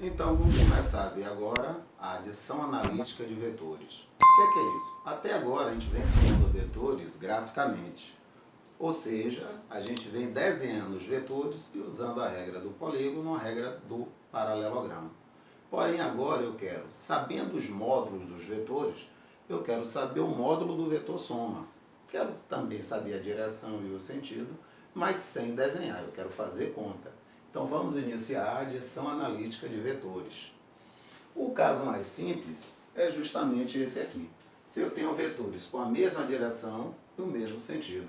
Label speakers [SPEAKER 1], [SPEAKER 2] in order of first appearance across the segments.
[SPEAKER 1] Então vamos começar a ver agora a adição analítica de vetores. O que é isso? Até agora a gente vem somando vetores graficamente. Ou seja, a gente vem desenhando os vetores e usando a regra do polígono, a regra do paralelogramo. Porém agora eu quero, sabendo os módulos dos vetores, eu quero saber o módulo do vetor soma. Quero também saber a direção e o sentido, mas sem desenhar, eu quero fazer conta. Então vamos iniciar a adição analítica de vetores. O caso mais simples é justamente esse aqui. Se eu tenho vetores com a mesma direção e o mesmo sentido.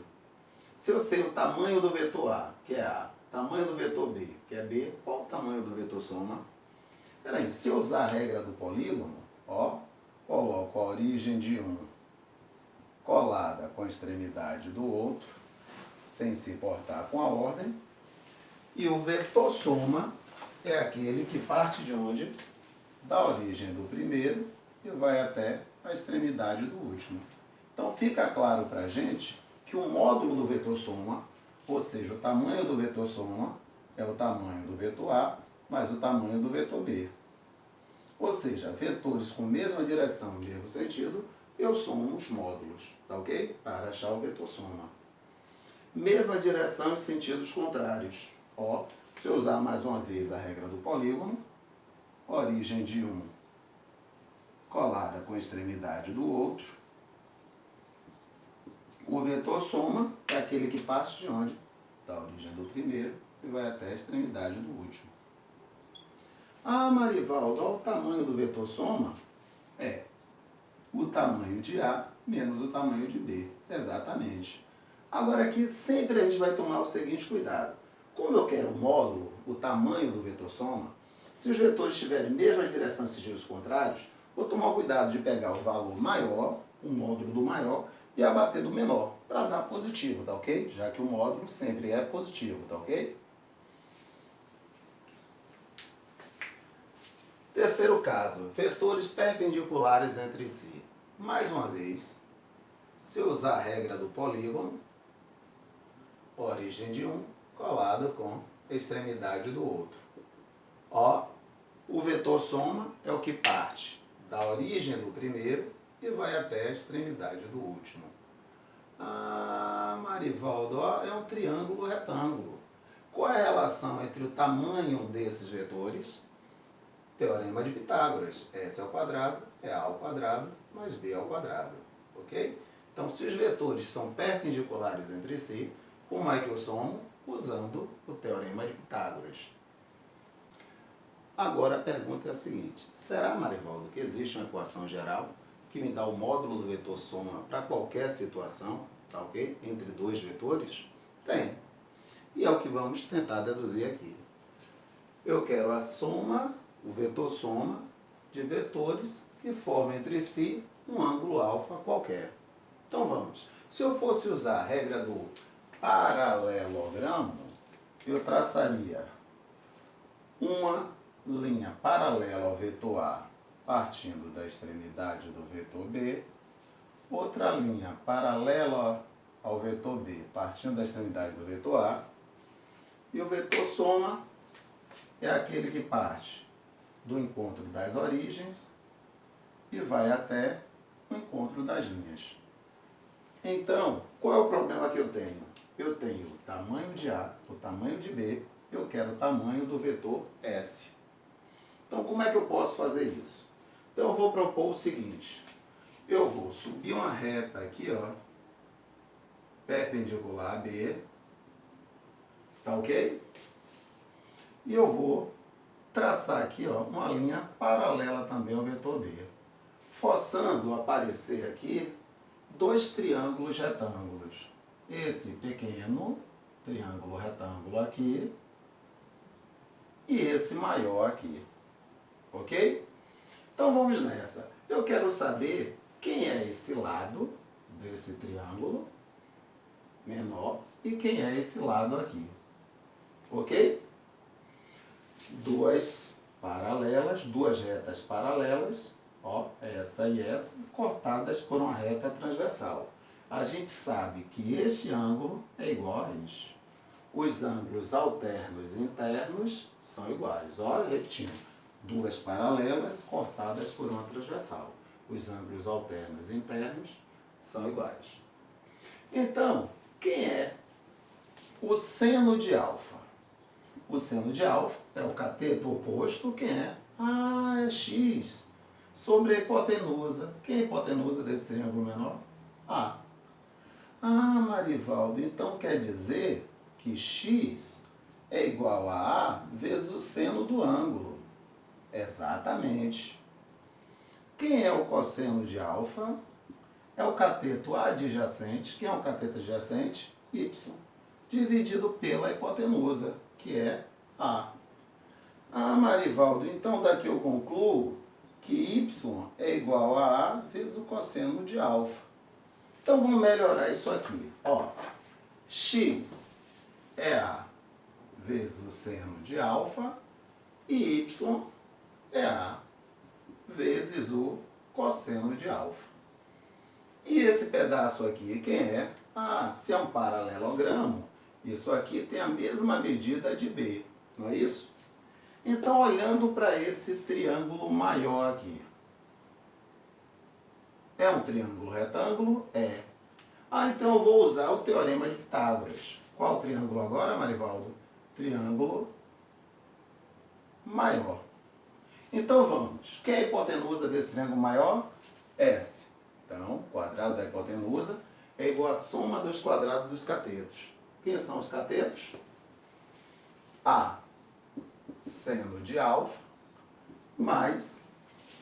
[SPEAKER 1] Se eu sei o tamanho do vetor A, que é A, tamanho do vetor B, que é B, qual o tamanho do vetor soma? Peraí, se eu usar a regra do polígono, coloco a origem de um colada com a extremidade do outro, sem se importar com a ordem, e o vetor soma é aquele que parte de onde? Da origem do primeiro e vai até a extremidade do último. Então fica claro para a gente que o módulo do vetor soma, ou seja, o tamanho do vetor soma, é o tamanho do vetor A mais o tamanho do vetor B. Ou seja, vetores com mesma direção e mesmo sentido, eu somo os módulos, tá ok? Para achar o vetor soma. Mesma direção e sentidos contrários. Se eu usar mais uma vez a regra do polígono, origem de um colada com a extremidade do outro, o vetor soma é aquele que parte de onde? Da origem do primeiro e vai até a extremidade do último. Ah, Marivaldo, olha o tamanho do vetor soma. É o tamanho de A menos o tamanho de B. Exatamente. Agora aqui sempre a gente vai tomar o seguinte cuidado. Como eu quero o módulo, o tamanho do vetor soma, se os vetores tiverem mesma direção e sentidos contrários, vou tomar o cuidado de pegar o valor maior, o módulo do maior, e abater do menor, para dar positivo, tá ok? Já que o módulo sempre é positivo, tá ok? Terceiro caso, vetores perpendiculares entre si. Mais uma vez, se eu usar a regra do polígono, origem de um colado com a extremidade do outro. O vetor soma é o que parte da origem do primeiro e vai até a extremidade do último. Ah, Marivaldo, é um triângulo retângulo. Qual é a relação entre o tamanho desses vetores? Teorema de Pitágoras. S ao quadrado é A ao quadrado mais B ao quadrado. Ok? Então, se os vetores são perpendiculares entre si, como é que eu somo? Usando o Teorema de Pitágoras. Agora a pergunta é a seguinte: será, Marivaldo, que existe uma equação geral que me dá o módulo do vetor soma para qualquer situação, tá ok? Entre dois vetores? Tem. E é o que vamos tentar deduzir aqui. Eu quero a soma, o vetor soma, de vetores que formam entre si um ângulo alfa qualquer. Então vamos. Se eu fosse usar a regra do paralelogramo, eu traçaria uma linha paralela ao vetor A, partindo da extremidade do vetor B, outra linha paralela ao vetor B, partindo da extremidade do vetor A, e o vetor soma é aquele que parte do encontro das origens e vai até o encontro das linhas. Então, qual é o problema que eu tenho? Eu tenho o tamanho de A, o tamanho de B, eu quero o tamanho do vetor S. Então, como é que eu posso fazer isso? Então, eu vou propor o seguinte. Eu vou subir uma reta aqui, perpendicular a B, tá ok? E eu vou traçar aqui, uma linha paralela também ao vetor B, forçando aparecer aqui dois triângulos retângulos. Esse pequeno triângulo retângulo aqui e esse maior aqui. Ok? Então vamos nessa. Eu quero saber quem é esse lado desse triângulo menor e quem é esse lado aqui. Ok? Duas paralelas, duas retas paralelas, essa e essa, cortadas por uma reta transversal. A gente sabe que este ângulo é igual a este. Os ângulos alternos e internos são iguais. Repetindo. duas paralelas cortadas por uma transversal. Os ângulos alternos internos são iguais. Então, quem é o seno de alfa? O seno de alfa é o cateto oposto, quem é? Ah, é x, sobre a hipotenusa. Quem é a hipotenusa desse triângulo menor? A. Ah, Marivaldo, então quer dizer que x é igual a A vezes o seno do ângulo. Exatamente. Quem é o cosseno de alfa? É o cateto adjacente. Quem é o cateto adjacente? Y. Dividido pela hipotenusa, que é A. Ah, Marivaldo, então daqui eu concluo que y é igual a A vezes o cosseno de alfa. Então vamos melhorar isso aqui. Ó, x é A vezes o seno de alfa e y é A vezes o cosseno de alfa. E esse pedaço aqui, quem é? Ah, se é um paralelogramo, isso aqui tem a mesma medida de B, não é isso? Então, olhando para esse triângulo maior aqui. É um triângulo retângulo? É. Ah, então eu vou usar o teorema de Pitágoras. Qual triângulo agora, Marivaldo? Triângulo maior. Então vamos. Quem é a hipotenusa desse triângulo maior? S. Então, o quadrado da hipotenusa é igual à soma dos quadrados dos catetos. Quem são os catetos? A, seno de alfa, mais,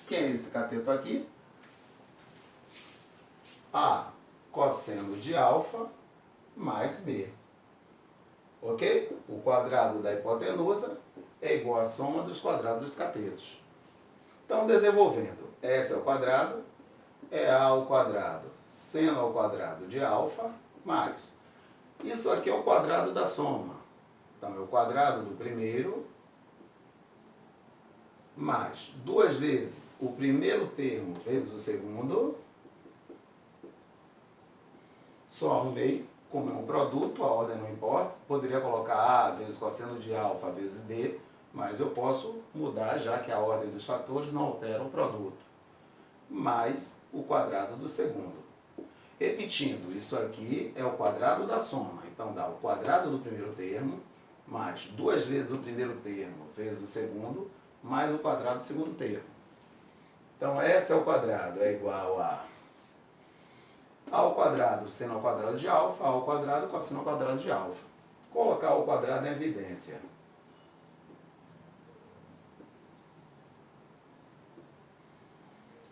[SPEAKER 1] quem é esse cateto aqui? A, cosseno de alfa, mais B. Ok? O quadrado da hipotenusa é igual à soma dos quadrados dos catetos. Então, desenvolvendo, S ao quadrado é A ao quadrado, seno ao quadrado de alfa, mais. Isso aqui é o quadrado da soma. Então, é o quadrado do primeiro, mais 2 vezes o primeiro termo vezes o segundo. Só arrumei, como é um produto, a ordem não importa. Poderia colocar A vezes cosseno de alfa vezes B, mas eu posso mudar, já que a ordem dos fatores não altera o produto. Mais o quadrado do segundo. Repetindo, isso aqui é o quadrado da soma. Então, dá o quadrado do primeiro termo, mais 2 vezes o primeiro termo vezes o segundo, mais o quadrado do segundo termo. Então, S ao quadrado é igual a A ao quadrado, seno ao quadrado de alfa, A ao quadrado, cosseno ao quadrado de alfa. Colocar o quadrado em evidência.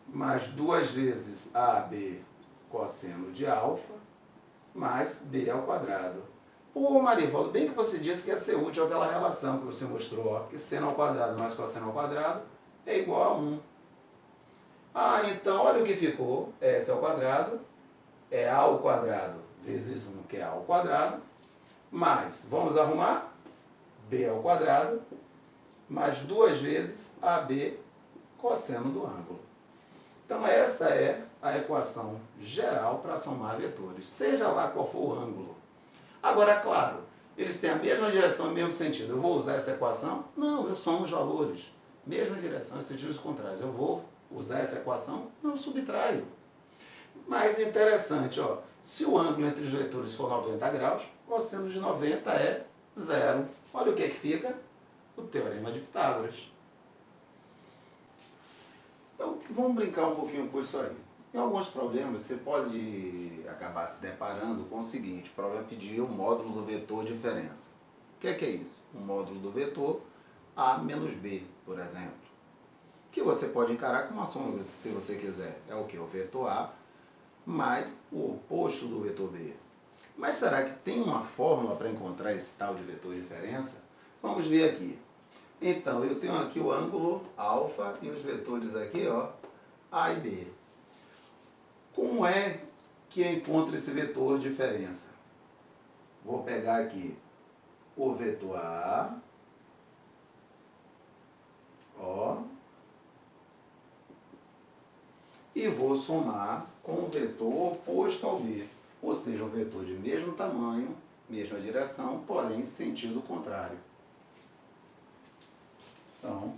[SPEAKER 1] Mais 2 vezes AB cosseno de alfa, mais B ao quadrado. Pô, Marivaldo, bem que você disse que ia ser útil aquela relação que você mostrou, ó, que seno ao quadrado mais cosseno ao quadrado é igual a 1. Ah, então olha o que ficou. S ao quadrado é A ao quadrado vezes 1, que é A ao quadrado, mais, vamos arrumar, B ao quadrado, mais 2 vezes AB cosseno do ângulo. Então, essa é a equação geral para somar vetores, seja lá qual for o ângulo. Agora, claro, eles têm a mesma direção e o mesmo sentido. Eu vou usar essa equação? Não, eu somo os valores. Mesma direção e sentidos contrários. Eu vou usar essa equação? Não, eu subtraio. Mas interessante, ó, se o ângulo entre os vetores for 90 graus, cosseno de 90 é 0. Olha o que fica? O teorema de Pitágoras. Então, vamos brincar um pouquinho com isso aí. Em alguns problemas, você pode acabar se deparando com o seguinte: o problema pedir o módulo do vetor diferença. O que é isso? O módulo do vetor A menos B, por exemplo. Que você pode encarar como uma soma, se você quiser. É o que? O vetor A mais o oposto do vetor B. Mas será que tem uma fórmula para encontrar esse tal de vetor diferença? Vamos ver aqui. Então, eu tenho aqui o ângulo alfa e os vetores aqui, ó, A e B. Como é que eu encontro esse vetor diferença? Vou pegar aqui o vetor A, ó, e vou somar com o vetor oposto ao B, ou seja, um vetor de mesmo tamanho, mesma direção, porém sentido contrário. Então,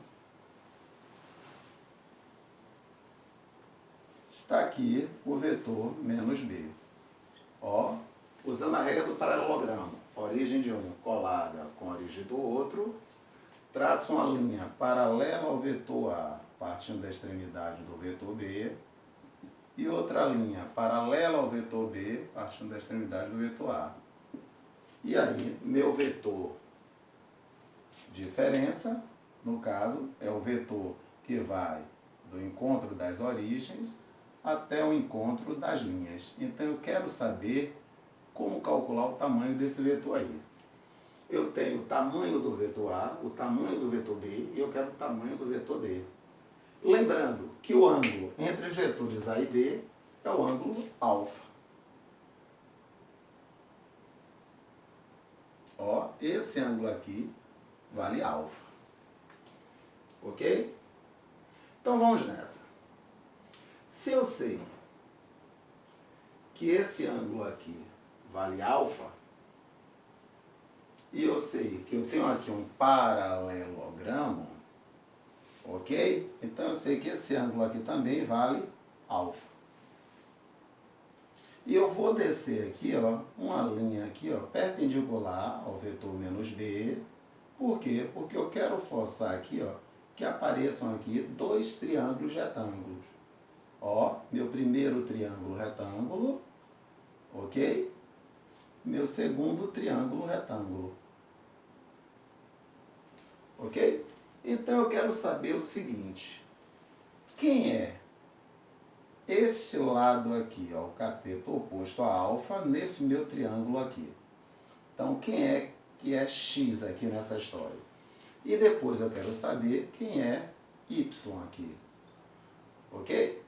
[SPEAKER 1] está aqui o vetor menos b. Ó, usando a regra do paralelogramo, origem de um colada com a origem do outro, traço uma linha paralela ao vetor A, partindo da extremidade do vetor B, e outra linha paralela ao vetor B, partindo da extremidade do vetor A. E aí, meu vetor diferença, no caso, é o vetor que vai do encontro das origens até o encontro das linhas. Então, eu quero saber como calcular o tamanho desse vetor aí. Eu tenho o tamanho do vetor A, o tamanho do vetor B e eu quero o tamanho do vetor D. Lembrando que o ângulo entre os vetores A e B é o ângulo alfa. Ó, esse ângulo aqui vale alfa. Ok? Então vamos nessa. Se eu sei que esse ângulo aqui vale alfa, e eu sei que eu tenho aqui um paralelogramo, ok? Então eu sei que esse ângulo aqui também vale alfa. E eu vou descer aqui, ó, uma linha aqui, ó, perpendicular ao vetor menos b. Por quê? Porque eu quero forçar aqui, ó, que apareçam aqui dois triângulos retângulos. Ó, meu primeiro triângulo retângulo, ok? Meu segundo triângulo retângulo. Ok? Então eu quero saber o seguinte: quem é este lado aqui, ó, o cateto oposto a alfa, nesse meu triângulo aqui? Então quem é que é x aqui nessa história? E depois eu quero saber quem é y aqui. Ok?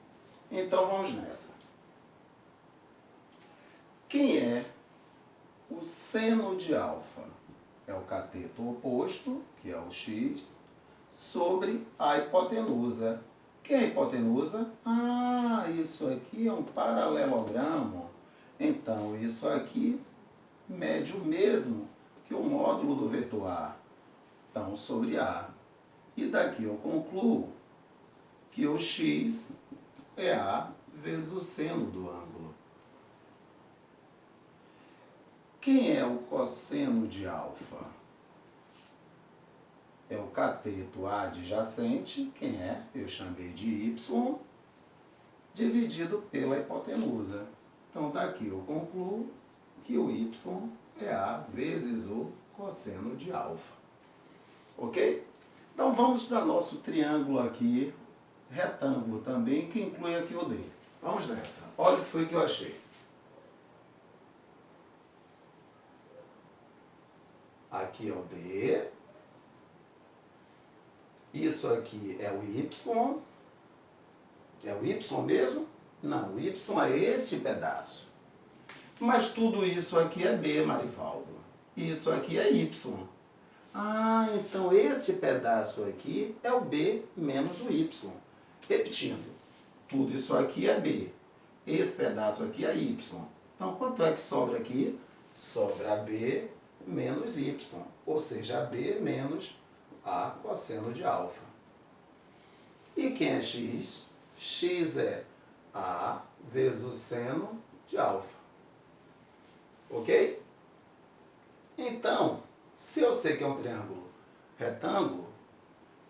[SPEAKER 1] Então vamos nessa. Quem é o seno de alfa? É o cateto oposto, que é o x, sobre a hipotenusa. Quem é a hipotenusa? Ah, isso aqui é um paralelogramo. Então, isso aqui mede o mesmo que o módulo do vetor A. Então, sobre A. E daqui eu concluo que o x é A vezes o seno do ângulo. Quem é o cosseno de alfa? É o cateto adjacente, quem é? Eu chamei de y, dividido pela hipotenusa. Então, daqui eu concluo que o y é A vezes o cosseno de alfa. Ok? Então, vamos para nosso triângulo aqui, retângulo também, que inclui aqui o D. Vamos nessa. Olha o que foi que eu achei. Aqui é o D. Isso aqui é o Y. É o Y mesmo? Não, o Y é este pedaço. Mas tudo isso aqui é B, Marivaldo. Isso aqui é Y. Ah, então este pedaço aqui é o B menos o Y. Repetindo, tudo isso aqui é B. Esse pedaço aqui é Y. Então, quanto é que sobra aqui? Sobra B menos Y. Ou seja, B menos A cosseno de alfa. E quem é x? X é A vezes o seno de alfa. Ok? Então, se eu sei que é um triângulo retângulo,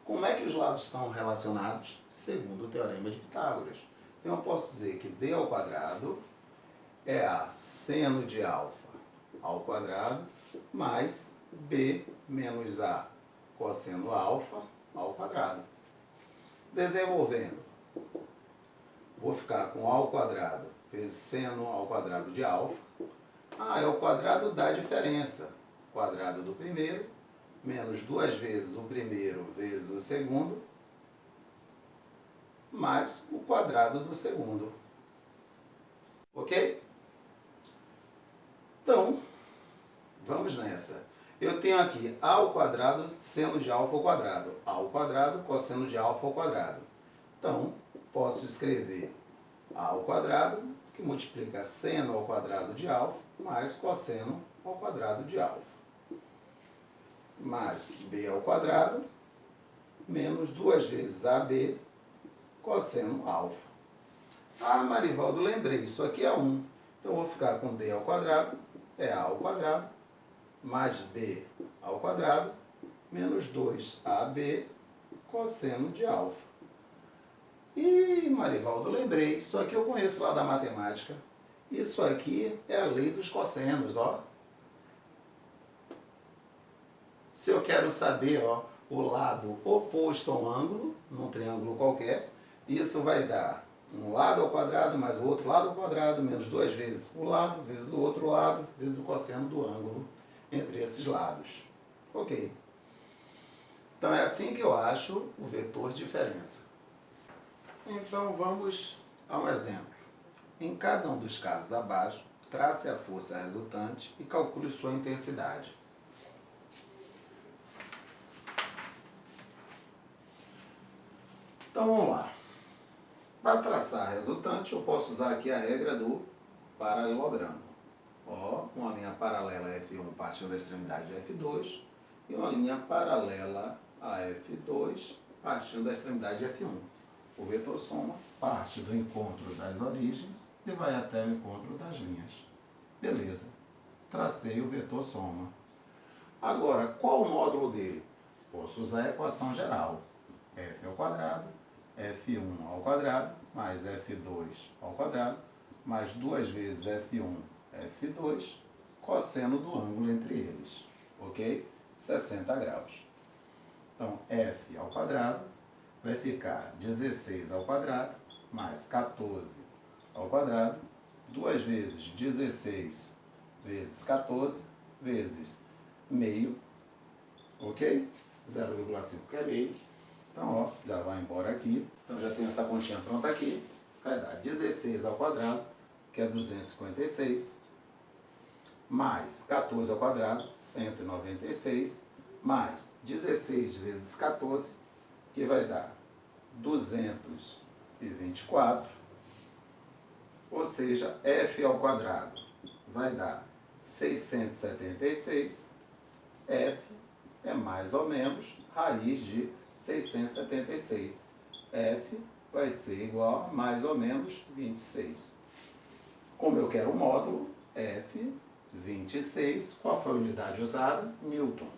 [SPEAKER 1] como é que os lados estão relacionados? Segundo o teorema de Pitágoras. Então eu posso dizer que D ao quadrado é A seno de alfa ao quadrado mais B menos A cosseno alfa ao quadrado. Desenvolvendo, vou ficar com A ao quadrado vezes seno ao quadrado de alfa. Ah, é o quadrado da diferença. Quadrado do primeiro, menos 2 vezes o primeiro vezes o segundo, mais o quadrado do segundo. Ok? Então, vamos nessa. Eu tenho aqui A ao quadrado, seno de alfa ao quadrado. A ao quadrado, cosseno de alfa ao quadrado. Então, posso escrever A ao quadrado, que multiplica seno ao quadrado de alfa, mais cosseno ao quadrado de alfa. Mais B ao quadrado, menos 2 vezes AB, cosseno alfa. Ah, Marivaldo, lembrei, isso aqui é 1. Então eu vou ficar com D ao quadrado, é A ao quadrado, mais B ao quadrado, menos 2AB cosseno de alfa. E, Marivaldo, lembrei, isso aqui eu conheço lá da matemática. Isso aqui é a lei dos cossenos, ó. Se eu quero saber, ó, o lado oposto ao ângulo, num triângulo qualquer, isso vai dar um lado ao quadrado mais o outro lado ao quadrado, menos 2 vezes o lado, vezes o outro lado, vezes o cosseno do ângulo entre esses lados. Ok. Então é assim que eu acho o vetor de diferença. Então vamos a um exemplo. Em cada um dos casos abaixo, trace a força resultante e calcule sua intensidade. Então vamos lá. Para traçar a resultante, eu posso usar aqui a regra do paralelogramo. Ó, uma linha paralela a F1 partindo da extremidade de F2 e uma linha paralela a F2 partindo da extremidade de F1. O vetor soma parte do encontro das origens e vai até o encontro das linhas. Beleza. Tracei o vetor soma. Agora, qual o módulo dele? Posso usar a equação geral. F ao quadrado, F1 ao quadrado, mais F2 ao quadrado, mais 2 vezes F1, F2, cosseno do ângulo entre eles. Ok? 60 graus. Então, F ao quadrado vai ficar 16 ao quadrado, mais 14 ao quadrado, 2 vezes 16 vezes 14, vezes meio, ok? 0,5 que é meio. Então, ó, já vai embora aqui. Então, já tenho essa continha pronta aqui. Vai dar 16 ao quadrado, que é 256, mais 14 ao quadrado, 196, mais 16 vezes 14, que vai dar 224, ou seja, F ao quadrado vai dar 676, F é mais ou menos raiz de 676. F vai ser igual a mais ou menos 26. Como eu quero o módulo, F, 26, qual foi a unidade usada? Newton.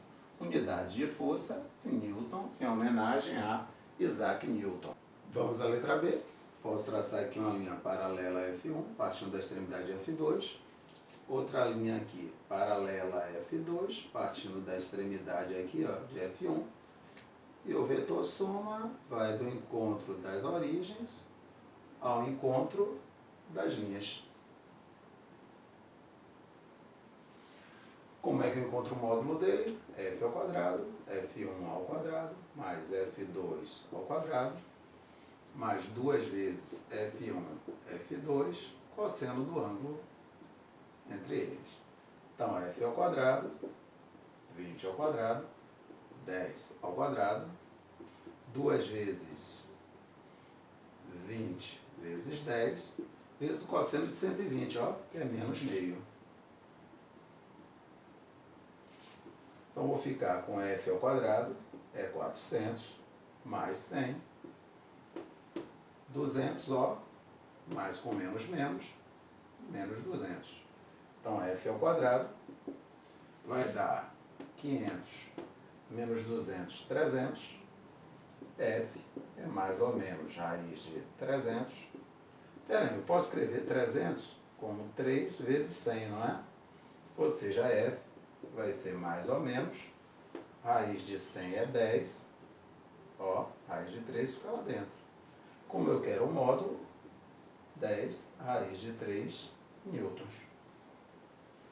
[SPEAKER 1] Unidade de força, Newton, em homenagem a Isaac Newton. Vamos à letra B. Posso traçar aqui uma linha paralela a F1, partindo da extremidade de F2. Outra linha aqui, paralela a F2, partindo da extremidade aqui, ó, de F1. E o vetor soma vai do encontro das origens ao encontro das linhas. Como é que eu encontro o módulo dele? F ao quadrado, F1 ao quadrado, mais F2 ao quadrado, mais 2 vezes F1, F2, cosseno do ângulo entre eles. Então, F ao quadrado, 20 ao quadrado, 10 ao quadrado, 2 vezes 20 vezes 10, vezes o cosseno de 120, ó, que é menos meio. Então, vou ficar com F ao quadrado, é 400, mais 100, 200, ó, mais com menos, menos 200. Então, F ao quadrado vai dar 500 menos 200, 300. F é mais ou menos raiz de 300. Peraí, eu posso escrever 300 como 3 vezes 100, não é? Ou seja, F vai ser mais ou menos, raiz de 100 é 10, ó, raiz de 3 fica lá dentro. Como eu quero o módulo, 10 raiz de 3 newtons.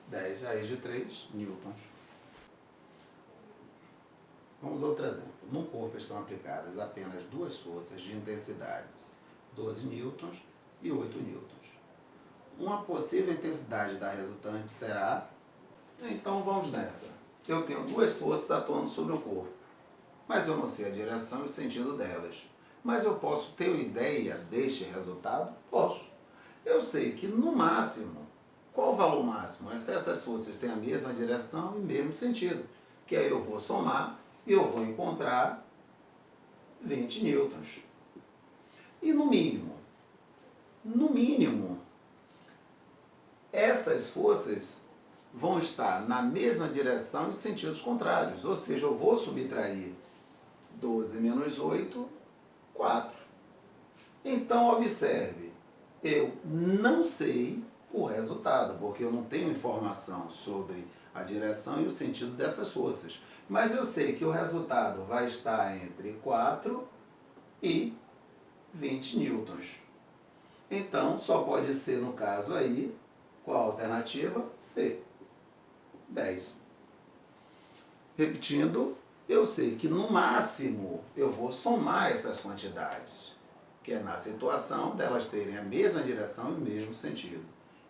[SPEAKER 1] 10 raiz de 3 newtons. Vamos a outro exemplo. Num corpo estão aplicadas apenas 2 forças de intensidades, 12 newtons e 8 newtons. Uma possível intensidade da resultante será... Então vamos nessa. Eu tenho 2 forças atuando sobre o corpo, mas eu não sei a direção e o sentido delas. Mas eu posso ter uma ideia deste resultado? Posso. Eu sei que no máximo, qual o valor máximo? É se essas forças têm a mesma direção e mesmo sentido. Que aí eu vou somar e eu vou encontrar 20 newtons. E no mínimo? no mínimo, essas forças vão estar na mesma direção em sentidos contrários. Ou seja, eu vou subtrair 12 menos 8, 4. Então, observe, eu não sei o resultado, porque eu não tenho informação sobre a direção e o sentido dessas forças. Mas eu sei que o resultado vai estar entre 4 e 20 newtons. Então, só pode ser, no caso aí, qual a alternativa? C, 10. Repetindo, eu sei que no máximo eu vou somar essas quantidades, que é na situação delas terem a mesma direção e o mesmo sentido.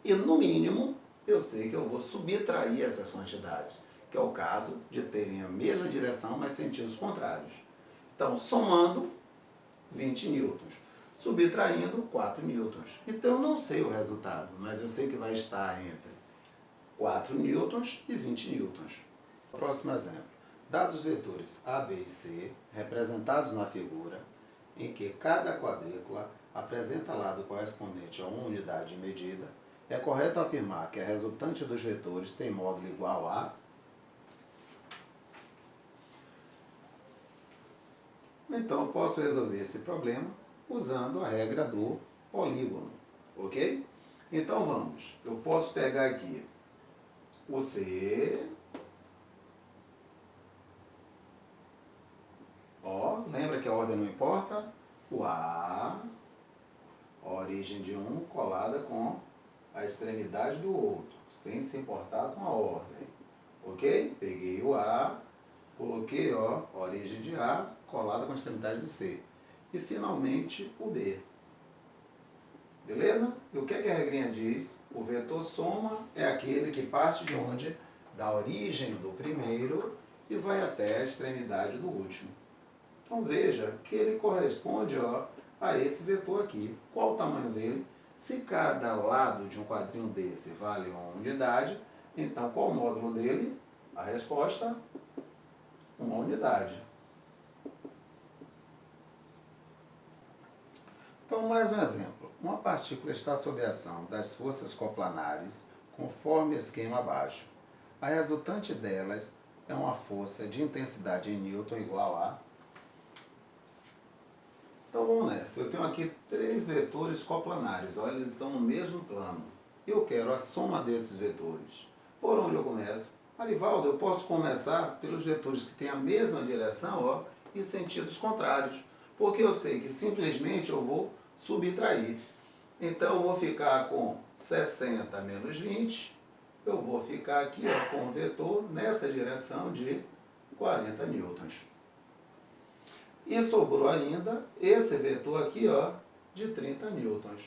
[SPEAKER 1] E no mínimo, eu sei que eu vou subtrair essas quantidades, que é o caso de terem a mesma direção, mas sentidos contrários. Então, somando 20 newtons, subtraindo 4 newtons. Então, eu não sei o resultado, mas eu sei que vai estar entre 4 newtons e 20 newtons. Próximo exemplo. Dados os vetores A, B e C, representados na figura, em que cada quadrícula apresenta lado correspondente a uma unidade de medida, é correto afirmar que a resultante dos vetores tem módulo igual a... Então, eu posso resolver esse problema usando a regra do polígono, ok? Então, vamos. Eu posso pegar aqui o C... Ó, lembra que a ordem não importa? O A, a origem de um colada com a extremidade do outro, sem se importar com a ordem. Ok? Peguei o A, coloquei, ó, a origem de A colada com a extremidade de C. E finalmente o B. Beleza? E o que a regrinha diz? O vetor soma é aquele que parte de onde? Da origem do primeiro e vai até a extremidade do último. Então veja que ele corresponde, ó, a esse vetor aqui. Qual o tamanho dele? Se cada lado de um quadrinho desse vale uma unidade, então qual o módulo dele? A resposta, uma unidade. Então, mais um exemplo. Uma partícula está sob a ação das forças coplanares, conforme o esquema abaixo. A resultante delas é uma força de intensidade em Newton igual a... Então vamos nessa. Eu tenho aqui 3 vetores coplanares. Olha, eles estão no mesmo plano. Eu quero a soma desses vetores. Por onde eu começo? Arivaldo, eu posso começar pelos vetores que têm a mesma direção, ó, e sentidos contrários. Porque eu sei que simplesmente eu vou subtrair. Então eu vou ficar com 60 menos 20. Eu vou ficar aqui, ó, com o vetor nessa direção de 40 newtons. E sobrou ainda esse vetor aqui, ó, de 30 newtons.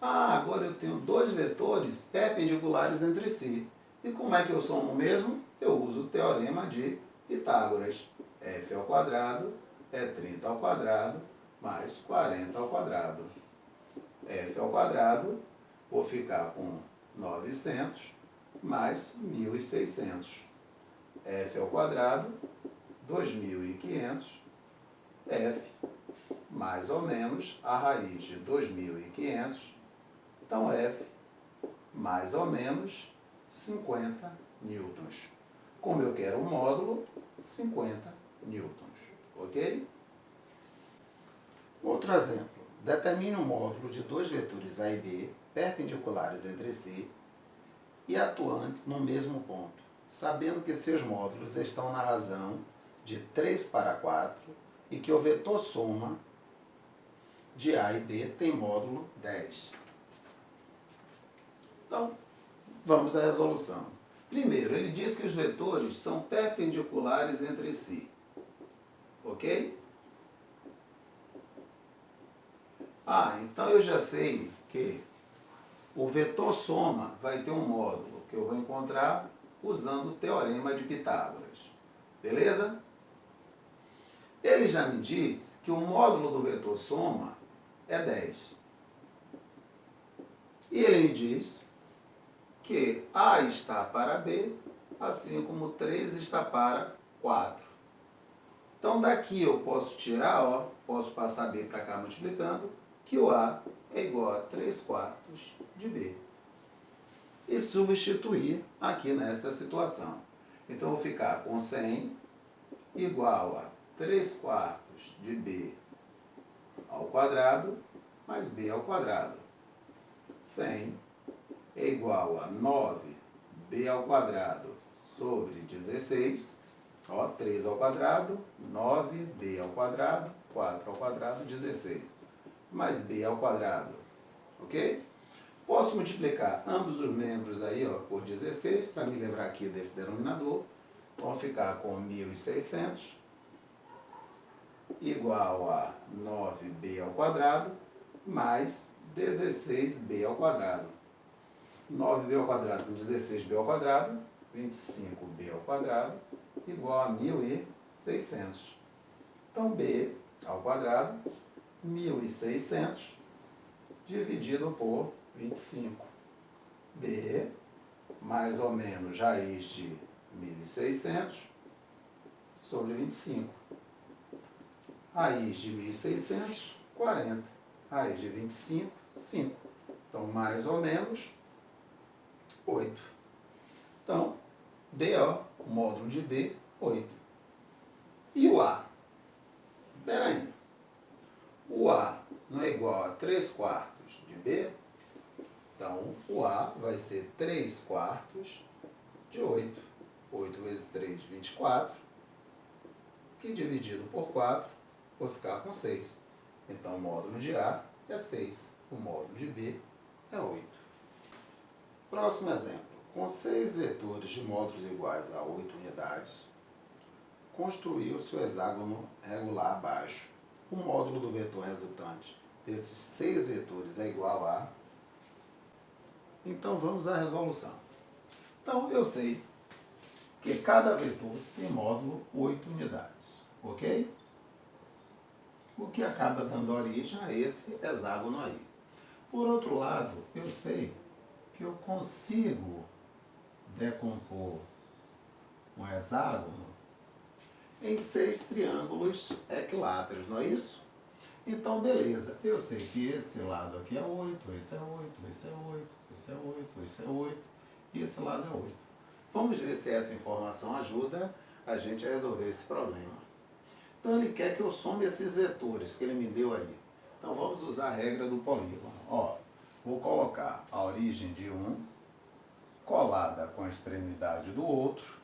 [SPEAKER 1] Ah, agora eu tenho 2 vetores perpendiculares entre si. E como é que eu somo mesmo? Eu uso o teorema de Pitágoras. F ao quadrado é 30 ao quadrado mais 40 ao quadrado. F ao quadrado, vou ficar com 900 mais 1.600. F ao quadrado, 2.500. F, mais ou menos, a raiz de 2.500. Então, F, mais ou menos, 50 newtons. Como eu quero o módulo, 50 newtons. Ok? Outro exemplo. Determine um módulo de 2 vetores A e B, perpendiculares entre si e atuantes no mesmo ponto, sabendo que seus módulos estão na razão de 3 para 4 e que o vetor soma de A e B tem módulo 10. Então, vamos à resolução. Primeiro, ele diz que os vetores são perpendiculares entre si. Ok? Ah, então eu já sei que o vetor soma vai ter um módulo que eu vou encontrar usando o teorema de Pitágoras. Beleza? Ele já me diz que o módulo do vetor soma é 10. E ele me diz que A está para B, assim como 3 está para 4. Então daqui eu posso tirar, ó, posso passar B para cá multiplicando, que o A é igual a 3/4 de B. E substituir aqui nessa situação. Então, eu vou ficar com 100 igual a 3/4 de B ao quadrado mais B ao quadrado. 100 é igual a 9B ao quadrado sobre 16. Ó, 3 ao quadrado, 9B ao quadrado, 4 ao quadrado, 16. Mais B ao quadrado. Ok? Posso multiplicar ambos os membros aí, ó, por 16, para me lembrar aqui desse denominador. Vão ficar com 1.600 igual a 9B ao quadrado mais 16B ao quadrado. 9B ao quadrado com 16B ao quadrado, 25B ao quadrado, igual a 1.600. Então, B ao quadrado, 1.600, dividido por 25. B, mais ou menos raiz de 1.600 sobre 25. Raiz de 1.600, 40. Raiz de 25, 5. Então, mais ou menos 8. Então, D, ó, o módulo de B, 8. E o A? Espera aí. O A não é igual a 3/4 de B? Então, o A vai ser 3/4 de 8. 8 vezes 3, 24. Que dividido por 4, vou ficar com 6. Então, o módulo de A é 6. O módulo de B é 8. Próximo exemplo. Com 6 vetores de módulos iguais a 8 unidades, construiu-se o hexágono regular abaixo. O módulo do vetor resultante desses 6 vetores é igual a... Então, vamos à resolução. Então, eu sei que cada vetor tem módulo 8 unidades, ok? O que acaba dando origem a esse hexágono aí. Por outro lado, eu sei que eu consigo decompor um hexágono em 6 triângulos equiláteros, não é isso? Então, beleza, eu sei que esse lado aqui é 8, esse é 8, esse é 8, esse é 8, esse é 8 e esse lado é 8. Vamos ver se essa informação ajuda a gente a resolver esse problema. Então, ele quer que eu some esses vetores que ele me deu aí. Então, vamos usar a regra do polígono. Ó, vou colocar a origem de um colada com a extremidade do outro.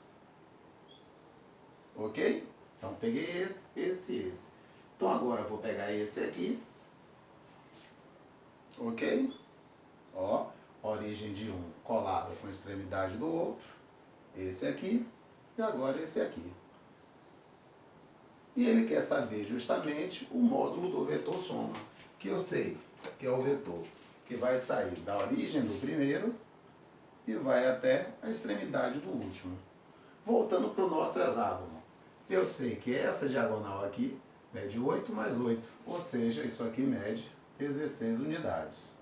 [SPEAKER 1] Ok? Então, peguei esse, esse e esse. Então, agora eu vou pegar esse aqui. Ok? Ó, origem de um colada com a extremidade do outro. Esse aqui. E agora esse aqui. E ele quer saber justamente o módulo do vetor soma, que eu sei que é o vetor que vai sair da origem do primeiro e vai até a extremidade do último. Voltando para o nosso hexágono, eu sei que essa diagonal aqui mede 8 mais 8, ou seja, isso aqui mede 16 unidades.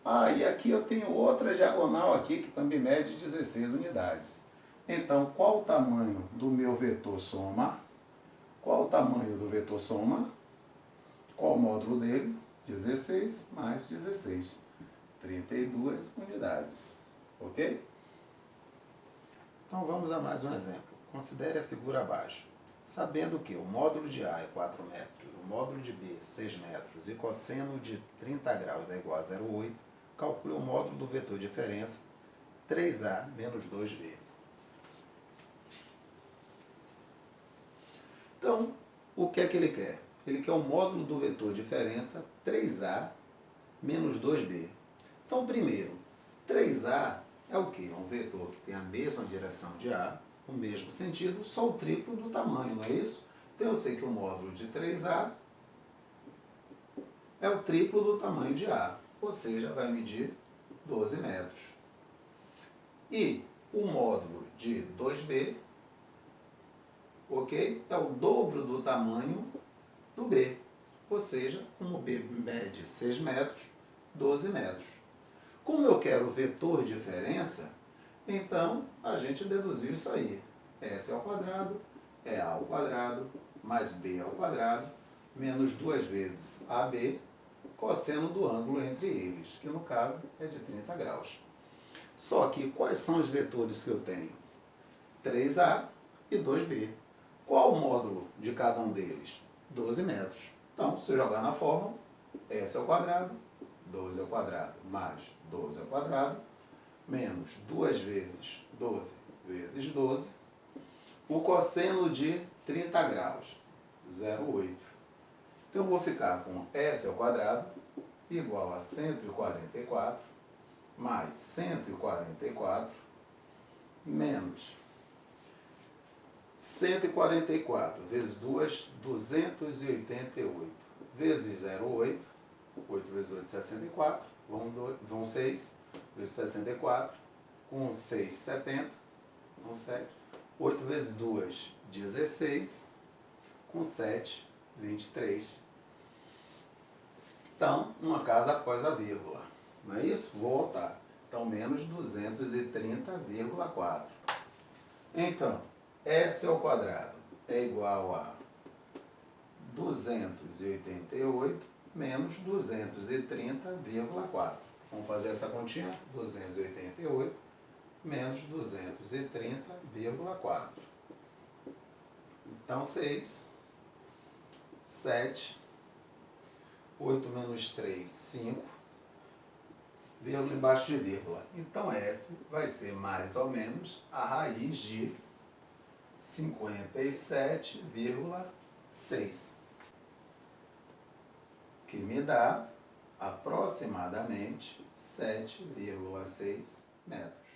[SPEAKER 1] Ah, e aqui eu tenho outra diagonal aqui que também mede 16 unidades. Então, qual o tamanho do meu vetor soma? Qual o tamanho do vetor soma? Qual o módulo dele? 16 mais 16. 32 unidades. Ok? Então vamos a mais um exemplo. Considere a figura abaixo. Sabendo que o módulo de A é 4 metros, o módulo de B 6 metros e cosseno de 30 graus é igual a 0,8, calcule o módulo do vetor diferença 3A menos 2B. Então, o que é que ele quer? Ele quer o módulo do vetor diferença 3A menos 2B. Então, primeiro, 3A é o quê? É um vetor que tem a mesma direção de A, o mesmo sentido, só o triplo do tamanho, não é isso? Então, eu sei que o módulo de 3A é o triplo do tamanho de A, ou seja, vai medir 12 metros. E o módulo de 2B, ok? É o dobro do tamanho do B. Ou seja, como B mede 6 metros, 12 metros. Como eu quero o vetor diferença, então a gente deduziu isso aí. S ao quadrado é A ao quadrado mais B ao quadrado menos 2 vezes AB cosseno do ângulo entre eles, que no caso é de 30 graus. Só que quais são os vetores que eu tenho? 3A e 2B. Qual o módulo de cada um deles? 12 metros. Então, se eu jogar na fórmula, S ao quadrado, 12 ao quadrado, mais 12 ao quadrado, menos 2 vezes 12 vezes 12, o cosseno de 30 graus, 0,8. Então, eu vou ficar com S ao quadrado igual a 144, mais 144, menos 144 vezes 2, 288, vezes 0,8, 8 vezes 8, 64, vão 6, vezes 64, com 6, 70, com 7, 8 vezes 2, 16, com 7, 23. Então, uma casa após a vírgula, não é isso? Vou voltar. Então, menos 230,4. Então, S ao quadrado é igual a 288 menos 230,4. Vamos fazer essa continha? 288 menos 230,4. Então, 6, 7, 8 menos 3, 5, vírgula embaixo de vírgula. Então, S vai ser mais ou menos a raiz de 57,6, que me dá aproximadamente 7,6 metros.